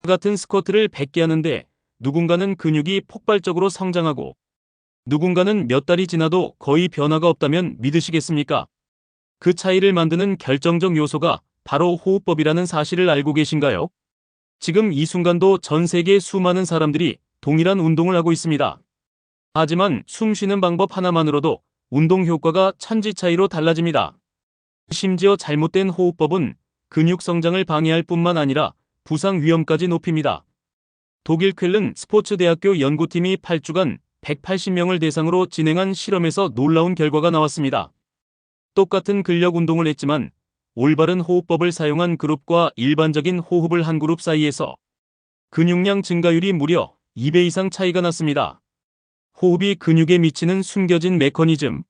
같은 스쿼트를 100개 하는데 누군가는 근육이 폭발적으로 성장하고 누군가는 몇 달이 지나도 거의 변화가 없다면 믿으시겠습니까? 그 차이를 만드는 결정적 요소가 바로 호흡법이라는 사실을 알고 계신가요? 지금 이 순간도 전 세계 수많은 사람들이 동일한 운동을 하고 있습니다. 하지만 숨 쉬는 방법 하나만으로도 운동 효과가 천지 차이로 달라집니다. 심지어 잘못된 호흡법은 근육 성장을 방해할 뿐만 아니라 부상 위험까지 높입니다. 독일 쾰른 스포츠대학교 연구팀이 8주간 180명을 대상으로 진행한 실험에서 놀라운 결과가 나왔습니다. 똑같은 근력 운동을 했지만 올바른 호흡법을 사용한 그룹과 일반적인 호흡을 한 그룹 사이에서 근육량 증가율이 무려 2배 이상 차이가 났습니다. 호흡이 근육에 미치는 숨겨진 메커니즘.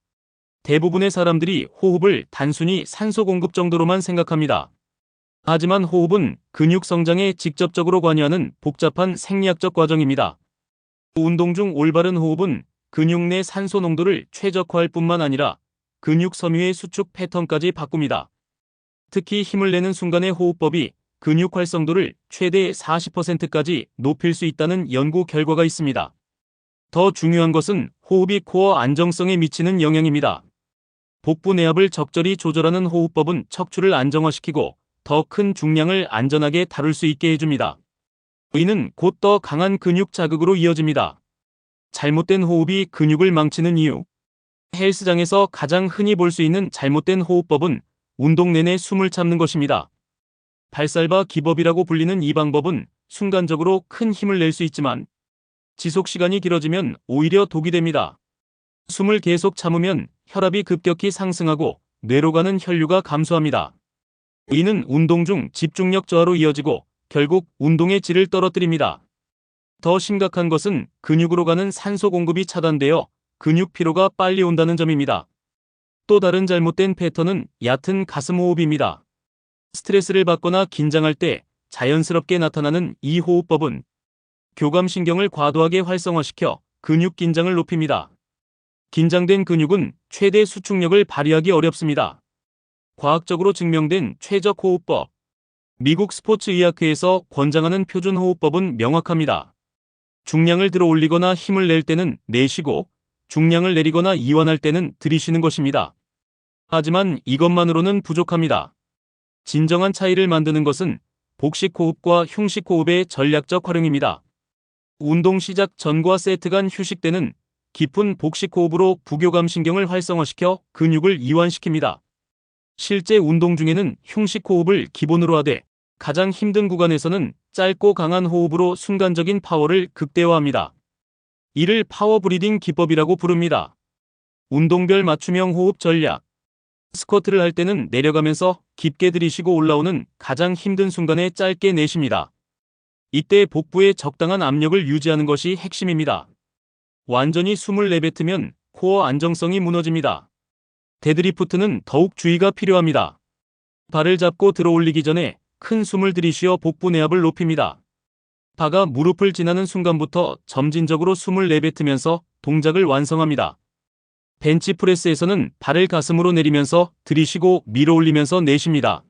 대부분의 사람들이 호흡을 단순히 산소 공급 정도로만 생각합니다. 하지만 호흡은 근육 성장에 직접적으로 관여하는 복잡한 생리학적 과정입니다. 운동 중 올바른 호흡은 근육 내 산소 농도를 최적화할 뿐만 아니라 근육 섬유의 수축 패턴까지 바꿉니다. 특히 힘을 내는 순간의 호흡법이 근육 활성도를 최대 40%까지 높일 수 있다는 연구 결과가 있습니다. 더 중요한 것은 호흡이 코어 안정성에 미치는 영향입니다. 복부 내압을 적절히 조절하는 호흡법은 척추를 안정화시키고 더 큰 중량을 안전하게 다룰 수 있게 해줍니다. 이는 곧 더 강한 근육 자극으로 이어집니다. 잘못된 호흡이 근육을 망치는 이유. 헬스장에서 가장 흔히 볼 수 있는 잘못된 호흡법은 운동 내내 숨을 참는 것입니다. 발살바 기법이라고 불리는 이 방법은 순간적으로 큰 힘을 낼 수 있지만 지속 시간이 길어지면 오히려 독이 됩니다. 숨을 계속 참으면 혈압이 급격히 상승하고 뇌로 가는 혈류가 감소합니다. 이는 운동 중 집중력 저하로 이어지고 결국 운동의 질을 떨어뜨립니다. 더 심각한 것은 근육으로 가는 산소 공급이 차단되어 근육 피로가 빨리 온다는 점입니다. 또 다른 잘못된 패턴은 얕은 가슴 호흡입니다. 스트레스를 받거나 긴장할 때 자연스럽게 나타나는 이 호흡법은 교감신경을 과도하게 활성화시켜 근육 긴장을 높입니다. 긴장된 근육은 최대 수축력을 발휘하기 어렵습니다. 과학적으로 증명된 최적 호흡법. 미국 스포츠의학회에서 권장하는 표준 호흡법은 명확합니다. 중량을 들어 올리거나 힘을 낼 때는 내쉬고 중량을 내리거나 이완할 때는 들이쉬는 것입니다. 하지만 이것만으로는 부족합니다. 진정한 차이를 만드는 것은 복식 호흡과 흉식 호흡의 전략적 활용입니다. 운동 시작 전과 세트 간 휴식 때는 깊은 복식 호흡으로 부교감 신경을 활성화시켜 근육을 이완시킵니다. 실제 운동 중에는 흉식 호흡을 기본으로 하되 가장 힘든 구간에서는 짧고 강한 호흡으로 순간적인 파워를 극대화합니다. 이를 파워 브리딩 기법이라고 부릅니다. 운동별 맞춤형 호흡 전략. 스쿼트를 할 때는 내려가면서 깊게 들이쉬고 올라오는 가장 힘든 순간에 짧게 내쉽니다. 이때 복부에 적당한 압력을 유지하는 것이 핵심입니다. 완전히 숨을 내뱉으면 코어 안정성이 무너집니다. 데드리프트는 더욱 주의가 필요합니다. 발을 잡고 들어 올리기 전에 큰 숨을 들이쉬어 복부 내압을 높입니다. 바가 무릎을 지나는 순간부터 점진적으로 숨을 내뱉으면서 동작을 완성합니다. 벤치프레스에서는 발을 가슴으로 내리면서 들이쉬고 밀어 올리면서 내쉽니다.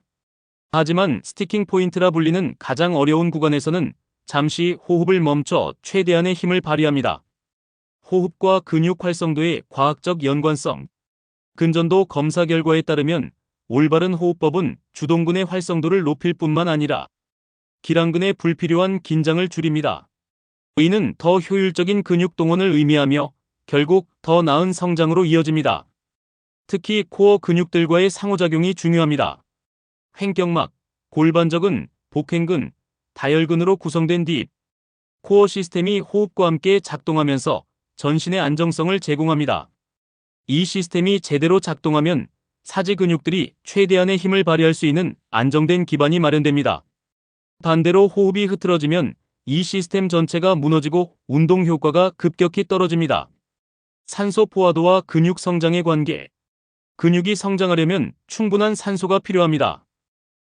하지만 스티킹 포인트라 불리는 가장 어려운 구간에서는 잠시 호흡을 멈춰 최대한의 힘을 발휘합니다. 호흡과 근육 활성도의 과학적 연관성. 근전도 검사 결과에 따르면 올바른 호흡법은 주동근의 활성도를 높일 뿐만 아니라 기랑근의 불필요한 긴장을 줄입니다. 이는 더 효율적인 근육 동원을 의미하며 결국 더 나은 성장으로 이어집니다. 특히 코어 근육들과의 상호작용이 중요합니다. 횡격막, 골반적은, 복횡근, 다혈근으로 구성된 딥 코어 시스템이 호흡과 함께 작동하면서 전신의 안정성을 제공합니다. 이 시스템이 제대로 작동하면 사지 근육들이 최대한의 힘을 발휘할 수 있는 안정된 기반이 마련됩니다. 반대로 호흡이 흐트러지면 이 시스템 전체가 무너지고 운동 효과가 급격히 떨어집니다. 산소 포화도와 근육 성장의 관계. 근육이 성장하려면 충분한 산소가 필요합니다.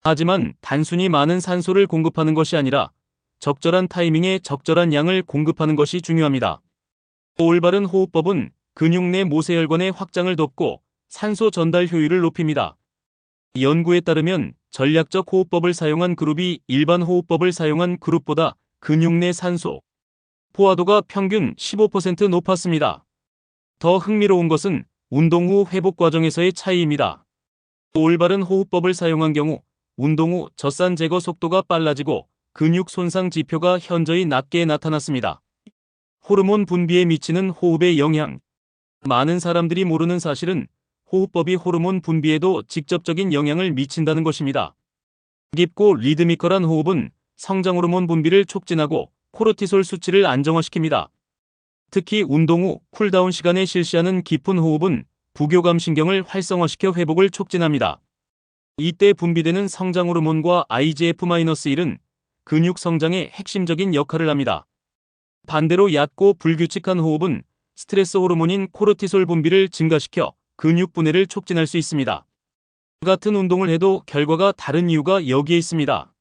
하지만 단순히 많은 산소를 공급하는 것이 아니라 적절한 타이밍에 적절한 양을 공급하는 것이 중요합니다. 올바른 호흡법은 근육 내 모세혈관의 확장을 돕고 산소 전달 효율을 높입니다. 연구에 따르면 전략적 호흡법을 사용한 그룹이 일반 호흡법을 사용한 그룹보다 근육 내 산소 포화도가 평균 15% 높았습니다. 더 흥미로운 것은 운동 후 회복 과정에서의 차이입니다. 올바른 호흡법을 사용한 경우 운동 후 젖산 제거 속도가 빨라지고 근육 손상 지표가 현저히 낮게 나타났습니다. 호르몬 분비에 미치는 호흡의 영향. 많은 사람들이 모르는 사실은 호흡법이 호르몬 분비에도 직접적인 영향을 미친다는 것입니다. 깊고 리드미컬한 호흡은 성장 호르몬 분비를 촉진하고 코르티솔 수치를 안정화시킵니다. 특히 운동 후 쿨다운 시간에 실시하는 깊은 호흡은 부교감 신경을 활성화시켜 회복을 촉진합니다. 이때 분비되는 성장 호르몬과 IGF-1은 근육 성장에 핵심적인 역할을 합니다. 반대로 얕고 불규칙한 호흡은 스트레스 호르몬인 코르티솔 분비를 증가시켜 근육 분해를 촉진할 수 있습니다. 같은 운동을 해도 결과가 다른 이유가 여기에 있습니다.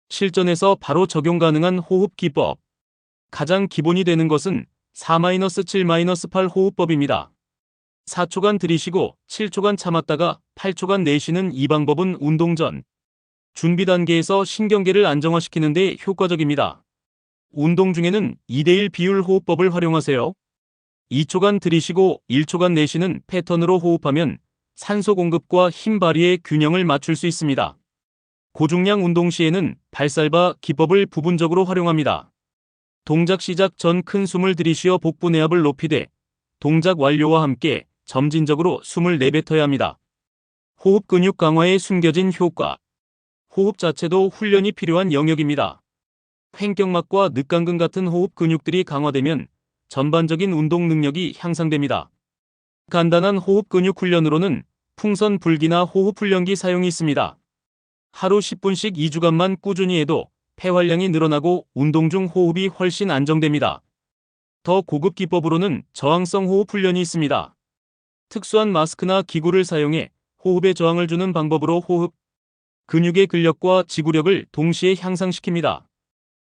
실전에서 바로 적용 가능한 호흡 기법. 가장 기본이 되는 것은 4-7-8 호흡법입니다. 4초간 들이쉬고 7초간 참았다가 8초간 내쉬는 이 방법은 운동 전 준비 단계에서 신경계를 안정화시키는 데 효과적입니다. 운동 중에는 2:1 비율 호흡법을 활용하세요. 2초간 들이쉬고 1초간 내쉬는 패턴으로 호흡하면 산소 공급과 힘 발휘의 균형을 맞출 수 있습니다. 고중량 운동 시에는 발살바 기법을 부분적으로 활용합니다. 동작 시작 전 큰 숨을 들이쉬어 복부 내압을 높이되 동작 완료와 함께 점진적으로 숨을 내뱉어야 합니다. 호흡 근육 강화에 숨겨진 효과. 호흡 자체도 훈련이 필요한 영역입니다. 횡격막과 늑간근 같은 호흡 근육들이 강화되면 전반적인 운동 능력이 향상됩니다. 간단한 호흡 근육 훈련으로는 풍선 불기나 호흡 훈련기 사용이 있습니다. 하루 10분씩 2주간만 꾸준히 해도 폐활량이 늘어나고 운동 중 호흡이 훨씬 안정됩니다. 더 고급 기법으로는 저항성 호흡 훈련이 있습니다. 특수한 마스크나 기구를 사용해 호흡에 저항을 주는 방법으로 호흡 근육의 근력과 지구력을 동시에 향상시킵니다.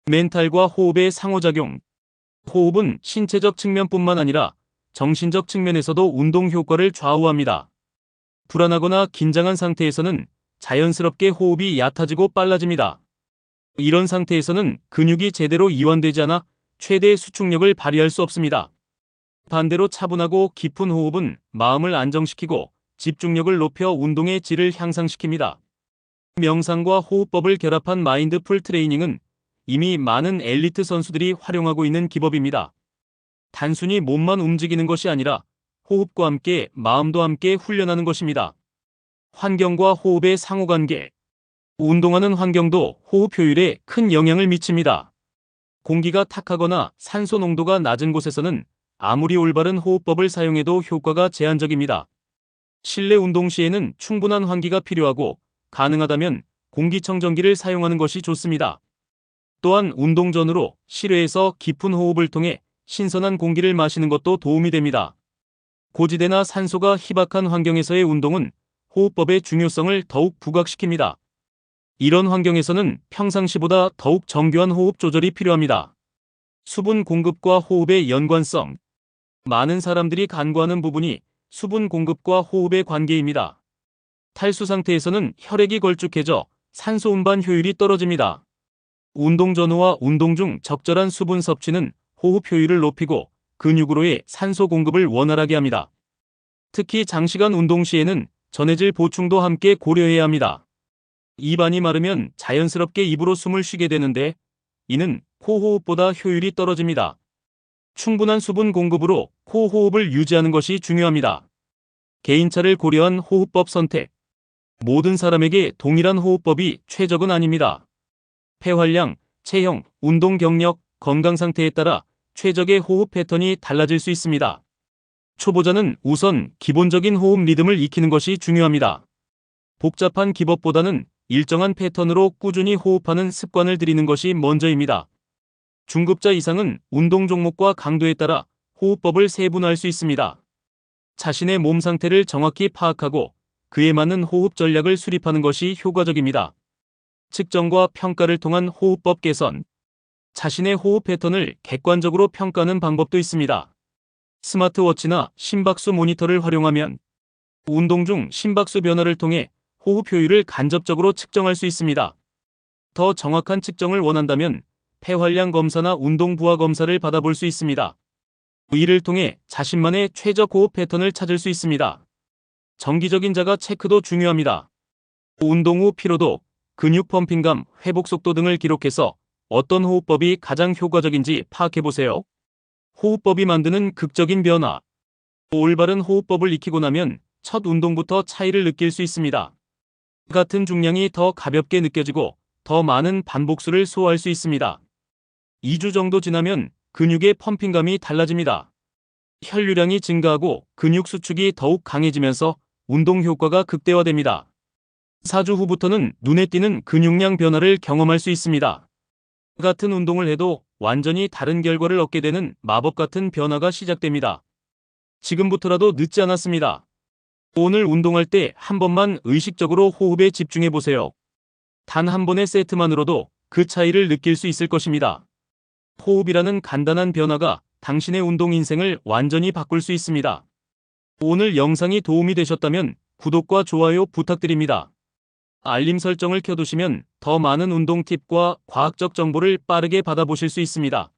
멘탈과 호흡의 상호작용. 호흡은 신체적 측면뿐만 아니라 정신적 측면에서도 운동 효과를 좌우합니다. 불안하거나 긴장한 상태에서는 자연스럽게 호흡이 얕아지고 빨라집니다. 이런 상태에서는 근육이 제대로 이완되지 않아 최대 수축력을 발휘할 수 없습니다. 반대로 차분하고 깊은 호흡은 마음을 안정시키고 집중력을 높여 운동의 질을 향상시킵니다. 명상과 호흡법을 결합한 마인드풀 트레이닝은 이미 많은 엘리트 선수들이 활용하고 있는 기법입니다. 단순히 몸만 움직이는 것이 아니라 호흡과 함께 마음도 함께 훈련하는 것입니다. 환경과 호흡의 상호관계. 운동하는 환경도 호흡 효율에 큰 영향을 미칩니다. 공기가 탁하거나 산소 농도가 낮은 곳에서는 아무리 올바른 호흡법을 사용해도 효과가 제한적입니다. 실내 운동 시에는 충분한 환기가 필요하고 가능하다면 공기청정기를 사용하는 것이 좋습니다. 또한 운동 전후로 실외에서 깊은 호흡을 통해 신선한 공기를 마시는 것도 도움이 됩니다. 고지대나 산소가 희박한 환경에서의 운동은 호흡법의 중요성을 더욱 부각시킵니다. 이런 환경에서는 평상시보다 더욱 정교한 호흡 조절이 필요합니다. 수분 공급과 호흡의 연관성. 많은 사람들이 간과하는 부분이 수분 공급과 호흡의 관계입니다. 탈수 상태에서는 혈액이 걸쭉해져 산소 운반 효율이 떨어집니다. 운동 전후와 운동 중 적절한 수분 섭취는 호흡 효율을 높이고 근육으로의 산소 공급을 원활하게 합니다. 특히 장시간 운동 시에는 전해질 보충도 함께 고려해야 합니다. 입안이 마르면 자연스럽게 입으로 숨을 쉬게 되는데 이는 코 호흡보다 효율이 떨어집니다. 충분한 수분 공급으로 코 호흡을 유지하는 것이 중요합니다. 개인차를 고려한 호흡법 선택. 모든 사람에게 동일한 호흡법이 최적은 아닙니다. 폐활량, 체형, 운동 경력, 건강 상태에 따라 최적의 호흡 패턴이 달라질 수 있습니다. 초보자는 우선 기본적인 호흡 리듬을 익히는 것이 중요합니다. 복잡한 기법보다는 일정한 패턴으로 꾸준히 호흡하는 습관을 들이는 것이 먼저입니다. 중급자 이상은 운동 종목과 강도에 따라 호흡법을 세분화할 수 있습니다. 자신의 몸 상태를 정확히 파악하고 그에 맞는 호흡 전략을 수립하는 것이 효과적입니다. 측정과 평가를 통한 호흡법 개선. 자신의 호흡 패턴을 객관적으로 평가하는 방법도 있습니다. 스마트워치나 심박수 모니터를 활용하면 운동 중 심박수 변화를 통해 호흡 효율을 간접적으로 측정할 수 있습니다. 더 정확한 측정을 원한다면 폐활량 검사나 운동 부하 검사를 받아볼 수 있습니다. 이를 통해 자신만의 최적 호흡 패턴을 찾을 수 있습니다. 정기적인 자가 체크도 중요합니다. 운동 후 피로도, 근육 펌핑감, 회복 속도 등을 기록해서 어떤 호흡법이 가장 효과적인지 파악해보세요. 호흡법이 만드는 극적인 변화. 올바른 호흡법을 익히고 나면 첫 운동부터 차이를 느낄 수 있습니다. 같은 중량이 더 가볍게 느껴지고 더 많은 반복수를 소화할 수 있습니다. 2주 정도 지나면 근육의 펌핑감이 달라집니다. 혈류량이 증가하고 근육 수축이 더욱 강해지면서 운동 효과가 극대화됩니다. 4주 후부터는 눈에 띄는 근육량 변화를 경험할 수 있습니다. 같은 운동을 해도 완전히 다른 결과를 얻게 되는 마법 같은 변화가 시작됩니다. 지금부터라도 늦지 않았습니다. 오늘 운동할 때 한 번만 의식적으로 호흡에 집중해 보세요. 단 한 번의 세트만으로도 그 차이를 느낄 수 있을 것입니다. 호흡이라는 간단한 변화가 당신의 운동 인생을 완전히 바꿀 수 있습니다. 오늘 영상이 도움이 되셨다면 구독과 좋아요 부탁드립니다. 알림 설정을 켜두시면 더 많은 운동 팁과 과학적 정보를 빠르게 받아보실 수 있습니다.